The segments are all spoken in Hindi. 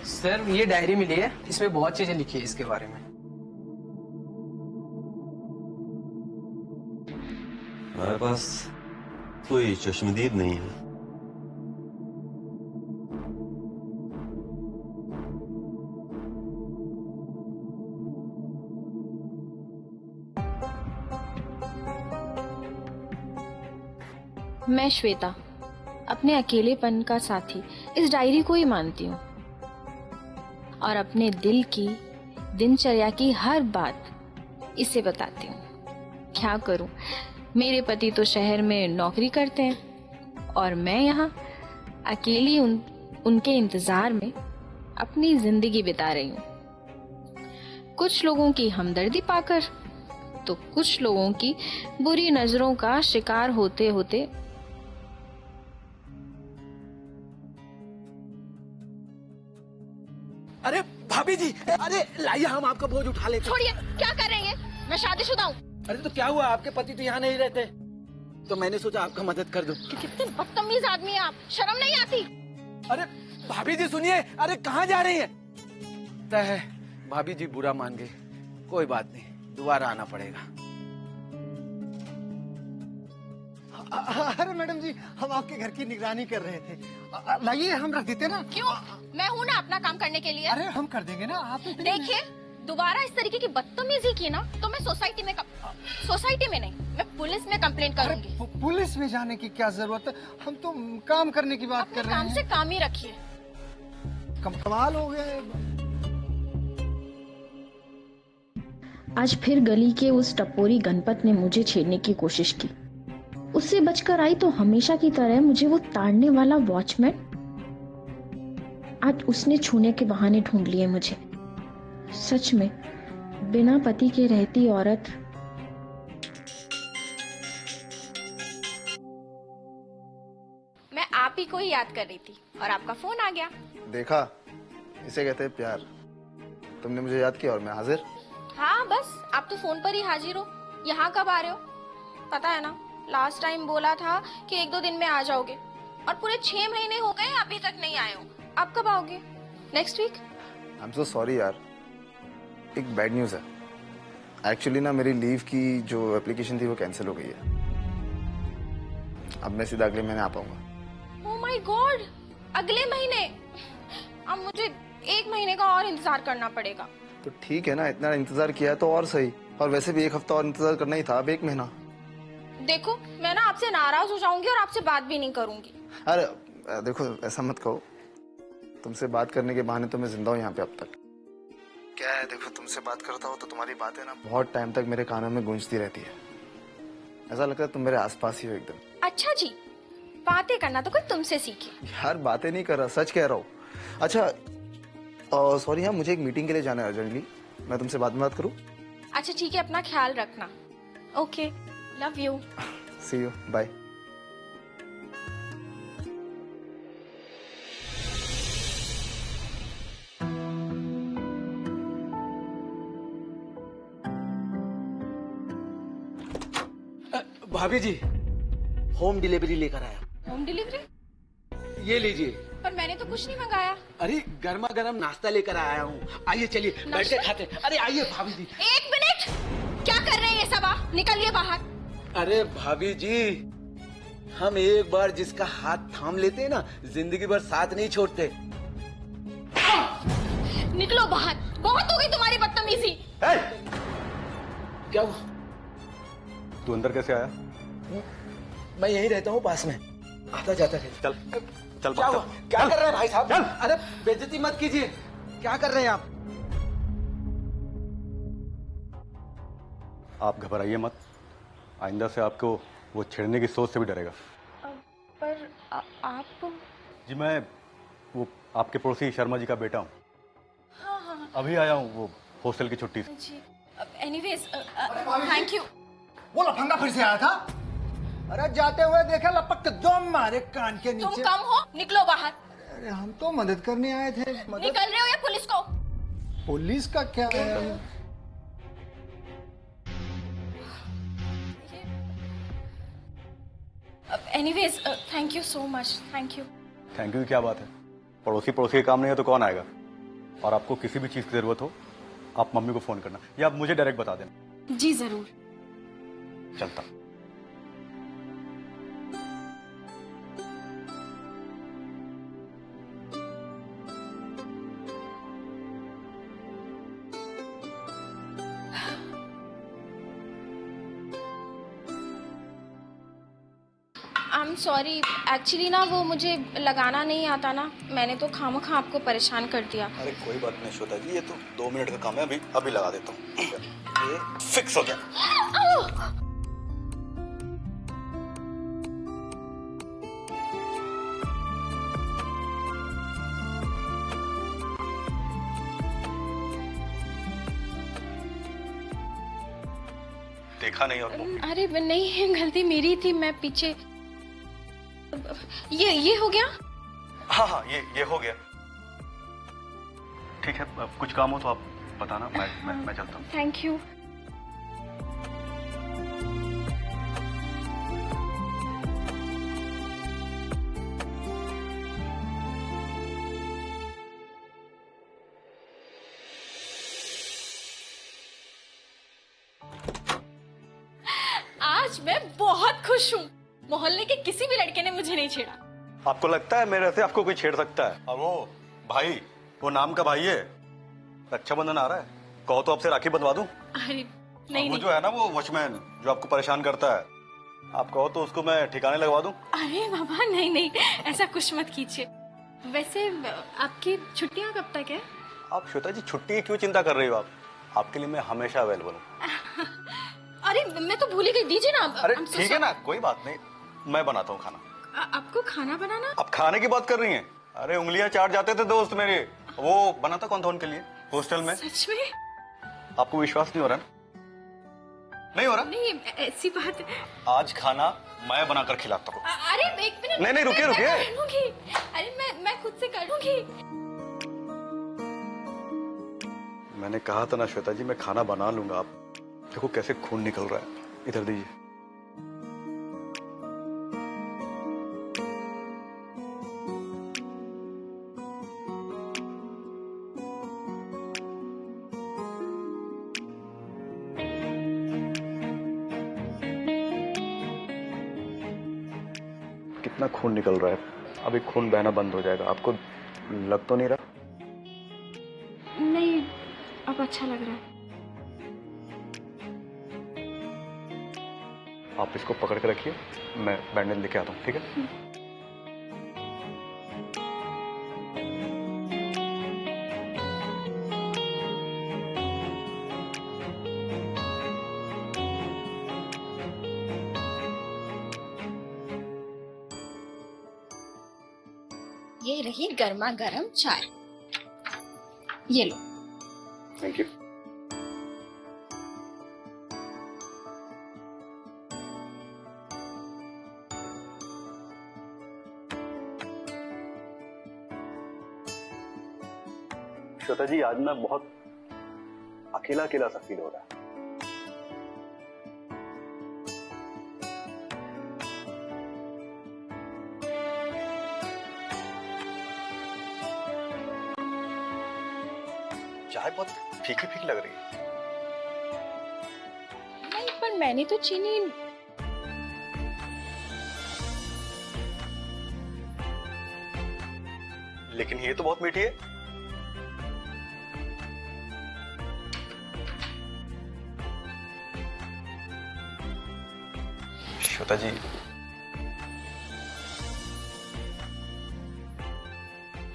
सर ये डायरी मिली है, इसमें बहुत चीजें लिखी है इसके बारे में। हमारे पास कोई चश्मदीद नहीं है। मैं श्वेता, अपने अकेलेपन का साथी इस डायरी को ही मानती हूँ और अपने दिल की दिनचर्या की हर बात इसे बताती हूँ। क्या करूँ, मेरे पति तो शहर में नौकरी करते हैं और मैं यहाँ अकेली उनके इंतजार में अपनी जिंदगी बिता रही हूँ। कुछ लोगों की हमदर्दी पाकर तो कुछ लोगों की बुरी नजरों का शिकार होते होते अरे भाभी जी, अरे लाइए हम आपका बोझ उठा लेते। छोड़िए, क्या कर रहे हैं? मैं शादीशुदा हूँ। अरे तो क्या हुआ, आपके पति तो यहाँ नहीं रहते, तो मैंने सोचा आपका मदद कर दूं। कितने बदतमीज आदमी हैं आप, शर्म नहीं आती? अरे भाभी जी सुनिए, अरे कहाँ जा रही हैं? है भाभी जी बुरा मान गई, कोई बात नहीं, दोबारा आना पड़ेगा। अरे मैडम जी, हम आपके घर की निगरानी कर रहे थे। लाइए हम रख देते ना। क्यों? मैं हूँ ना अपना काम करने के लिए। अरे हम कर देंगे ना, आप देखिए, दोबारा इस तरीके की बदतमीजी की ना तो मैं सोसाइटी में नहीं, मैं पुलिस में कंप्लेंट करूंगी। पुलिस में जाने की क्या जरूरत है, हम तो काम करने की बात कर रहे हैं। काम से काम ही रखिए। कमाल हो गए। आज फिर गली के उस टपोरी गणपत ने मुझे छेड़ने की कोशिश की। उससे बचकर आई तो हमेशा की तरह मुझे वो ताड़ने वाला वॉचमैन, आज उसने छूने के बहाने ढूंढ लिए मुझे। सच में बिना पति के रहती औरत मैं आप ही को ही याद कर रही थी और आपका फोन आ गया। देखा, इसे कहते हैं प्यार। तुमने मुझे याद किया और मैं हाजिर। हाँ बस, आप तो फोन पर ही हाजिर हो। यहाँ कब आ रहे हो? पता है ना, लास्ट टाइम बोला था कि 1-2 दिन में आ जाओगे और पूरे 6 महीने हो गए अभी तक नहीं आए हो। आप कब आओगे? Next week? I am so sorry यार, एक बैड न्यूज है। एक्चुअली ना मेरी लीव की जो एप्लीकेशन थी वो कैंसिल हो गई है। अब मैं सीधा अगले महीने आ पाऊंगा। ओह माय गॉड, अगले महीने? अब मुझे 1 महीने का और इंतजार करना पड़ेगा। तो ठीक है ना, इतना इंतजार किया है तो और सही। और वैसे भी 1 हफ्ता और इंतजार करना ही था, अब 1 महीना। देखो, मैं ना आपसे नाराज हो जाऊंगी और आपसे बात भी नहीं करूंगी। अरे देखो, ऐसा मत कहो। तुमसे बात करने के बहाने तो मैं जिंदा हूँ यहाँ पे अब तक। क्या है, देखो तुमसे बात करता हूँ तो तुम्हारी बातें ना बहुत टाइम तक मेरे कानों में गूंजती रहती है। ऐसा लगता है तुम मेरे आसपास ही हो एकदम। अच्छा जी, बातें करना तो कोई तुमसे सीखे। यार बातें नहीं कर रहा, सच कह रहा हूँ। अच्छा सॉरी, हाँ मुझे एक मीटिंग के लिए जाना है अर्जेंटली। मैं तुमसे बाद में बात करूँ? अच्छा ठीक है, अपना ख्याल रखना। Okay, love you. See you, bye. भाभी जी, होम डिलीवरी लेकर आया। Home delivery? ये लीजिए। पर मैंने तो कुछ नहीं मंगाया। अरे गर्मा गर्म नाश्ता लेकर आया हूँ, आइए चलिए बैठ के खाते हैं। अरे आइए भाभी जी। 1 मिनट, क्या कर रहे हैं ये सब? आप निकलिए बाहर। अरे भाभी जी, हम एक बार जिसका हाथ थाम लेते हैं ना, जिंदगी भर साथ नहीं छोड़ते। निकलो बाहर, बहुत हो गई तुम्हारी बदतमीजी। क्या हुआ? तू अंदर कैसे आया? मैं यहीं रहता हूँ, पास में आता जाता रहता। चल चल क्या हुआ? क्या कर रहे हैं भाई साहब? चल। अरे बेइज्जती मत कीजिए, क्या कर रहे हैं आप? आप घबराइए मत, आइंदा से आपको वो छेड़ने की सोच से भी डरेगा। पर आप? जी मैं वो आपके पड़ोसी शर्मा जी का बेटा हूँ। हाँ। अभी आया हूँ वो हॉस्टल की छुट्टी से। जी, एनीवेज थैंक यू। वो लफंगा फिर से आया था। अरे जाते हुए देखा, लपक के दम मारे कान के नीचे। तुम कम हो, निकलो बाहर। अरे हम तो मदद करने आए थे। निकल रहे हो या पुलिस को? पुलिस का क्या है? Anyways thank you so much, thank you. Thank you की क्या बात है, पड़ोसी पड़ोसी के काम नहीं है तो कौन आएगा? और आपको किसी भी चीज़ की ज़रूरत हो आप मम्मी को फ़ोन करना या आप मुझे डायरेक्ट बता देना। जी जरूर। चलता। आई एम सॉरी, एक्चुअली ना वो मुझे लगाना नहीं आता ना, मैंने तो खामखा आपको परेशान कर दिया। अरे कोई बात नहीं श्वेता जी, ये तो 2 मिनट का काम है, अभी अभी लगा देता हूँ। ये फिक्स हो गया। देखा नहीं और अरे नहीं, गलती मेरी थी, मैं पीछे। ये हो गया। हाँ हाँ ये हो गया। ठीक है, अब कुछ काम हो तो आप बताना, मैं चलता हूँ। Thank you. आज मैं बहुत खुश हूँ। मोहल्ले के किसी भी लड़के ने मुझे नहीं छेड़ा। आपको लगता है मेरे से आपको कोई छेड़ सकता है? और वो भाई, वो नाम का भाई है, रक्षाबंधन आ रहा है, कहो तो आपसे राखी बंधवा दूं? अरे नहीं वो नहीं। जो है ना वो वॉचमैन जो आपको परेशान करता है, आप कहो तो उसको मैं ठिकाने लगवा दूं? अरे बाबा नहीं नहीं, ऐसा कुछ मत कीजिए। वैसे आपकी छुट्टियां कब तक है? आप श्वेता जी छुट्टी की क्यों चिंता कर रही हो? आप आपके लिए मैं हमेशा अवेलेबल हूँ। अरे मैं तो भूल ही गई, दीजिए ना। अरे ठीक है ना, कोई बात नहीं, मैं बनाता हूँ खाना। आपको खाना बनाना? आप खाने की बात कर रही हैं? अरे उंगलियां चाट जाते थे दोस्त मेरे, वो बनाता कौन था उनके लिए हॉस्टल में। सच में? आपको विश्वास नहीं हो रहा ना? नहीं हो रहा? नहीं ऐसी बात। आज खाना मैं बनाकर खिलाता हूँ। अरे एक मिनट। नहीं रुकिए मैं रुकिए। कर लूंगी। अरे मैं खुद से कर लूंगी। मैंने कहा था ना श्वेता जी, मैं खाना बना लूंगा। आप देखो कैसे खून निकल रहा है, इधर दीजिए। कितना खून निकल रहा है, अभी खून बहना बंद हो जाएगा। आपको लग तो नहीं रहा? नहीं, अब अच्छा लग रहा है। आप इसको पकड़ के रखिए, मैं बैंडेज लेके आता हूँ, ठीक है? ये रही गर्मा गर्म चाय, ये लो। Thank you. श्वेता जी, आज मैं बहुत अकेला अकेला सा फील हो रहा है। चाय बहुत फीकी फीकी लग रही है। नहीं, पर मैंने तो चीनी। लेकिन ये तो बहुत मीठी है। श्वेता जी,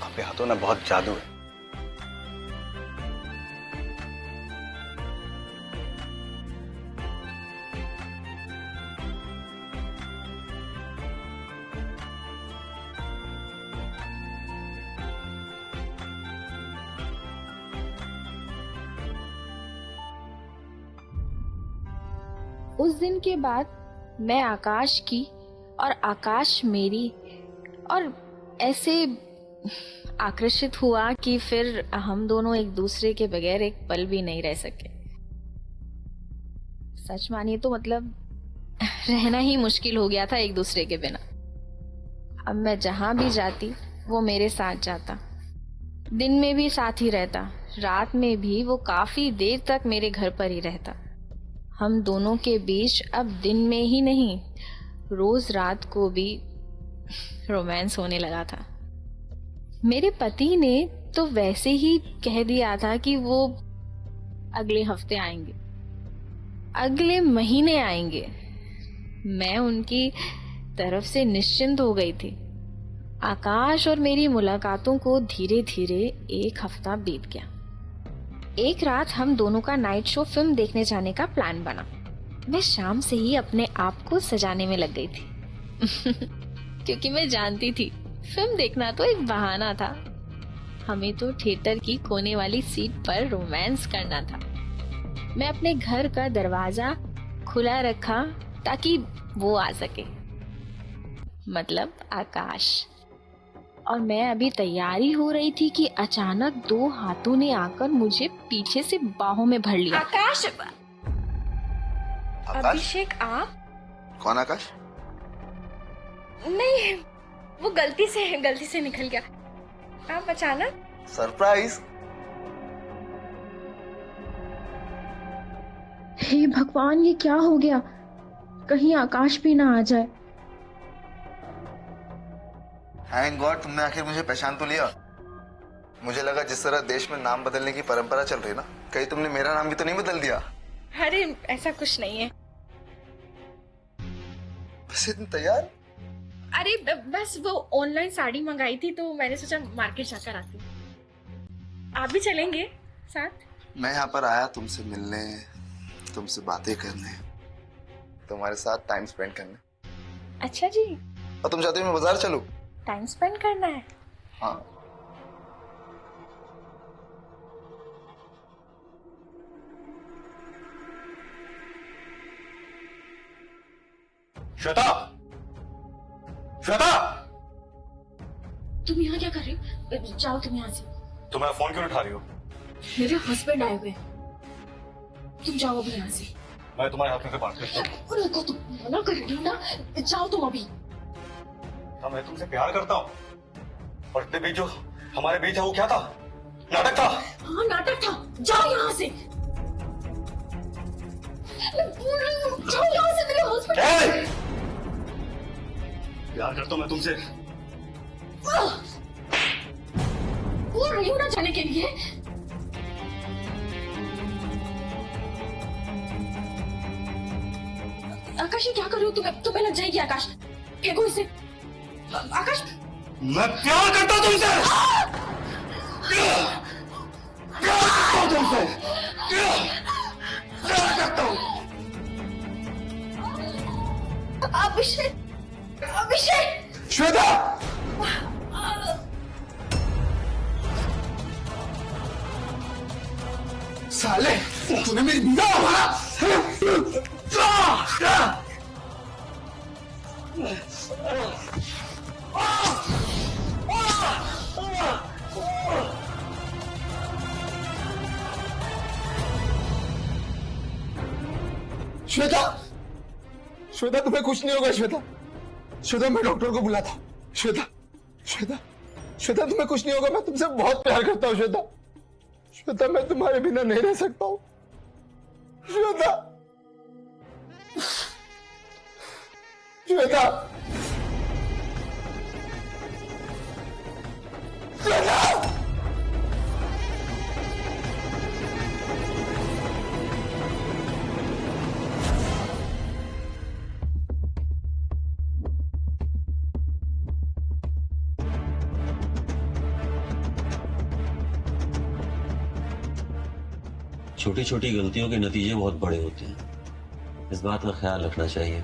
आपके हाथों में बहुत जादू है। उस दिन के बाद मैं आकाश की और आकाश मेरी, और ऐसे आकर्षित हुआ कि फिर हम दोनों एक दूसरे के बगैर एक पल भी नहीं रह सके। सच मानिए तो मतलब रहना ही मुश्किल हो गया था एक दूसरे के बिना। अब मैं जहां भी जाती वो मेरे साथ जाता, दिन में भी साथ ही रहता, रात में भी वो काफी देर तक मेरे घर पर ही रहता। हम दोनों के बीच अब दिन में ही नहीं, रोज रात को भी रोमांस होने लगा था। मेरे पति ने तो वैसे ही कह दिया था कि वो अगले हफ्ते आएंगे, अगले महीने आएंगे। मैं उनकी तरफ से निश्चिंत हो गई थी। आकाश और मेरी मुलाकातों को धीरे धीरे एक हफ्ता बीत गया। एक रात हम दोनों का नाइट शो फिल्म देखने जाने का प्लान बना। मैं शाम से ही अपने आप को सजाने में लग गई थी क्योंकि मैं जानती थी फिल्म देखना तो एक बहाना था। हमें तो थिएटर की कोने वाली सीट पर रोमांस करना था। मैं अपने घर का दरवाजा खुला रखा ताकि वो आ सके, मतलब आकाश। और मैं अभी तैयारी हो रही थी कि अचानक दो हाथों ने आकर मुझे पीछे से बाहों में भर लिया। आकाश? अभिषेक, आप? कौन आकाश? नहीं, वो गलती से निकल गया। आप अचानक? सरप्राइज। हे भगवान, ये क्या हो गया? कहीं आकाश भी ना आ जाए। थैंक गॉड तुमने आखिर मुझे पहचान तो लिया। मुझे लगा जिस तरह देश में नाम बदलने की परंपरा चल रही है ना, कहीं तुमने मेरा नाम भी तो नहीं बदल दिया? अरे ऐसा कुछ नहीं है। बस इतनी तैयार? अरे बस वो ऑनलाइन साड़ी मंगाई थी तो मैंने सोचा मार्केट जाकर आती हूँ। आप भी चलेंगे साथ? मैं यहाँ पर आया तुमसे मिलने, तुमसे बातें करने, तुम्हारे साथ टाइम स्पेंड करने। अच्छा जी। और तुम चाहते हो मैं बाजार चलूं? टाइम स्पेंड करना है? हाँ। श्वेता! श्वेता! तुम यहाँ क्या कर रही हो? जाओ तुम यहाँ से। तुम मेरा फोन क्यों नहीं उठा रही हो? मेरे हस्बैंड आए हुए। तुम जाओ अभी यहाँ से। मैं तुम्हारे हाथ में से बात करता हूँ। उनको तुम मना कर रही हो ना, जाओ तुम अभी। हाँ, मैं तुमसे प्यार करता हूँ और इतने बीच जो हमारे बीच है वो क्या था? नाटक था। हाँ नाटक था। जाओ यहाँ से। जाओ यहाँ से, मेरे हस्बैंड। प्यार करता हूँ मैं तुमसे। बोल रही हूँ ना जाने के लिए। आकाश, ये क्या कर रही हो? तुम्हें लग जाएगी आकाश। फेंको इसे। आकाश, मैं प्यार करता हूँ तुमसे। प्यार करता हूँ। अभिषेक! श्वेता! साले, तूने मेरी बीवी मारा। श्वेता! श्वेता, तुम्हें कुछ नहीं होगा। श्वेता, श्वेता, मैं डॉक्टर को बुलाता हूँ। श्वेता, श्वेता, श्वेता, तुम्हें कुछ नहीं होगा। मैं तुमसे बहुत प्यार करता हूँ श्वेता। श्वेता, मैं तुम्हारे बिना नहीं रह सकता हूँ। श्वेता, श्वेता, श्वेता! छोटी छोटी गलतियों के नतीजे बहुत बड़े होते हैं, इस बात का ख्याल रखना चाहिए।